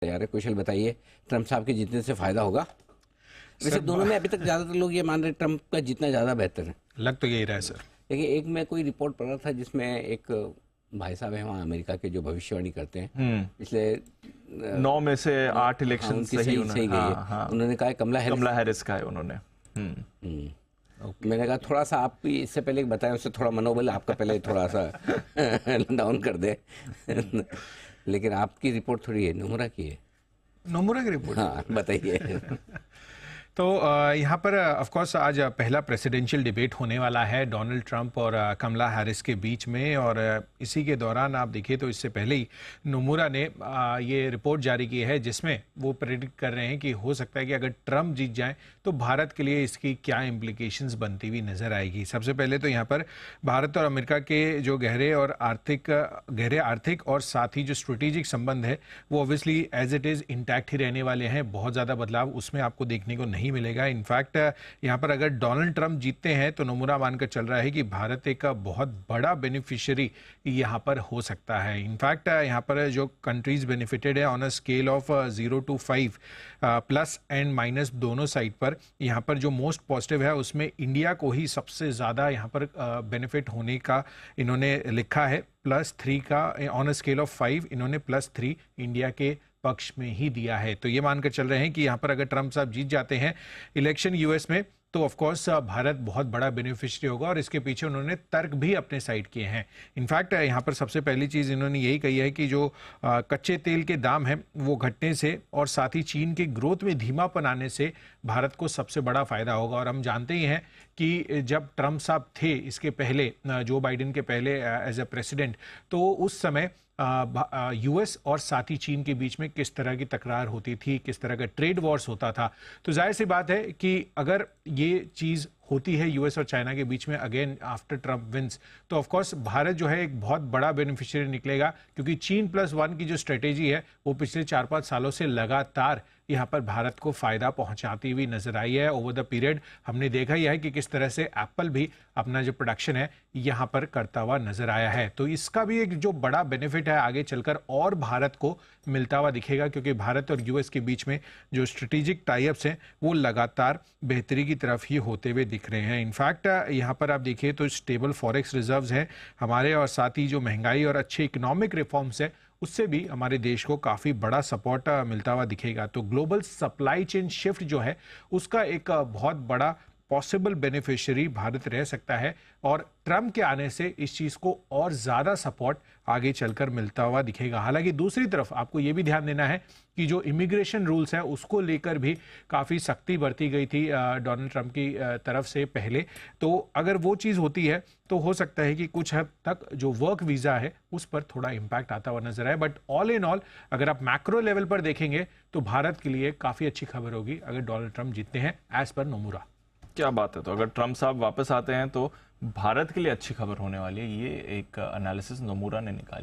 यार कुशल बताइए, ट्रम्प साहब के जीतने से फायदा होगा? वैसे दोनों में अभी तक ज्यादातर लोग ये मान रहे हैं ट्रम्प का जीतना ज्यादा बेहतर है। लग तो यही रहा है सर। लेकिन एक मैं कोई रिपोर्ट पढ़ रहा था जिसमें एक भाई साहब हैं वहाँ अमेरिका के जो भविष्यवाणी करते हैं पिछले 9 में से 8 हाँ, इलेक्शन उनकी सही सही गई है। हाँ। उन्होंने कहा है कमला हैरिस का है उन्होंने। मैंने कहा थोड़ा सा आप इससे पहले बताएं, उससे थोड़ा मनोबल आपका पहले थोड़ा सा डाउन कर दे। लेकिन आपकी रिपोर्ट थोड़ी है, नोमुरा की है। नोमुरा की रिपोर्ट? हाँ बताइए। तो यहाँ पर ऑफ कोर्स आज पहला प्रेसिडेंशियल डिबेट होने वाला है डोनाल्ड ट्रंप और कमला हैरिस के बीच में, और इसी के दौरान आप देखिए तो इससे पहले ही नोमुरा ने ये रिपोर्ट जारी की है जिसमें वो प्रेडिक्ट कर रहे हैं कि हो सकता है कि अगर ट्रंप जीत जाए तो भारत के लिए इसकी क्या इम्प्लीकेशंस बनती हुई नजर आएगी। सबसे पहले तो यहाँ पर भारत और अमेरिका के जो गहरे आर्थिक और साथ ही जो स्ट्रेटेजिक संबंध है वो obviously as it is intact ही रहने वाले हैं। बहुत ज़्यादा बदलाव उसमें आपको देखने को नहीं मिलेगा। इनफैक्ट यहां पर अगर डोनाल्ड ट्रंप जीतते हैं तो नोमुरा मानकर चल रहा है कि भारत एक बहुत बड़ा बेनिफिशियरी यहां पर हो सकता है। इनफैक्ट यहां पर जो कंट्रीज बेनिफिटेड है on a scale of 0 to 5 plus and minus दोनों साइड पर, यहां पर जो मोस्ट पॉजिटिव है उसमें इंडिया को ही सबसे ज्यादा यहां पर बेनिफिट होने का इन्होंने लिखा है। +3 का ऑन अ स्केल ऑफ 5 इन्होंने +3 इंडिया के पक्ष में ही दिया है। तो ये मानकर चल रहे हैं कि यहाँ पर अगर ट्रंप साहब जीत जाते हैं इलेक्शन यूएस में तो ऑफ कोर्स भारत बहुत बड़ा बेनिफिशियरी होगा, और इसके पीछे उन्होंने तर्क भी अपने साइड किए हैं। इनफैक्ट यहाँ पर सबसे पहली चीज़ इन्होंने यही कही है कि जो कच्चे तेल के दाम हैं वो घटने से और साथ ही चीन के ग्रोथ में धीमापन आने से भारत को सबसे बड़ा फायदा होगा। और हम जानते ही हैं कि जब ट्रंप साहब थे इसके पहले, जो बाइडेन के पहले एज ए प्रेसिडेंट, तो उस समय यूएस और साथ ही चीन के बीच में किस तरह की तकरार होती थी, किस तरह का ट्रेड वॉर्स होता था। तो जाहिर सी बात है कि अगर ये चीज़ होती है यूएस और चाइना के बीच में अगेन आफ्टर ट्रंप विंस, तो ऑफ कोर्स भारत जो है एक बहुत बड़ा बेनिफिशियरी निकलेगा, क्योंकि चीन +1 की जो स्ट्रेटेजी है वो पिछले 4-5 सालों से लगातार यहाँ पर भारत को फायदा पहुंचाती हुई नजर आई है। ओवर द पीरियड हमने देखा ही है कि किस तरह से एप्पल भी अपना जो प्रोडक्शन है यहाँ पर करता हुआ नजर आया है। तो इसका भी एक जो बड़ा बेनिफिट है आगे चलकर और भारत को मिलता हुआ दिखेगा, क्योंकि भारत और यूएस के बीच में जो स्ट्रेटेजिक टाइप्स हैं वो लगातार बेहतरी की तरफ ही होते हुए दिख रहे हैं। इनफैक्ट यहाँ पर आप देखिए तो स्टेबल फॉरेक्स रिजर्व्स हैं हमारे, और साथ ही जो महंगाई और अच्छे इकोनॉमिक रिफॉर्म्स है उससे भी हमारे देश को काफ़ी बड़ा सपोर्ट मिलता हुआ दिखेगा। तो ग्लोबल सप्लाई चेन शिफ्ट जो है उसका एक बहुत बड़ा पॉसिबल बेनिफिशियरी भारत रह सकता है, और ट्रंप के आने से इस चीज़ को और ज़्यादा सपोर्ट आगे चलकर मिलता हुआ दिखेगा। हालांकि दूसरी तरफ आपको ये भी ध्यान देना है कि जो इमिग्रेशन रूल्स है उसको लेकर भी काफ़ी सख्ती बरती गई थी डोनाल्ड ट्रंप की तरफ से पहले। तो अगर वो चीज़ होती है तो हो सकता है कि कुछ हद तक जो वर्क वीज़ा है उस पर थोड़ा इम्पैक्ट आता हुआ नजर आए। बट ऑल इन ऑल अगर आप मैक्रो लेवल पर देखेंगे तो भारत के लिए काफ़ी अच्छी खबर होगी अगर डोनाल्ड ट्रंप जीतते हैं, एज पर नोमुरा। क्या बात है। तो अगर ट्रंप साहब वापस आते हैं तो भारत के लिए अच्छी खबर होने वाली है, ये एक एनालिसिस नोमुरा ने निकाली।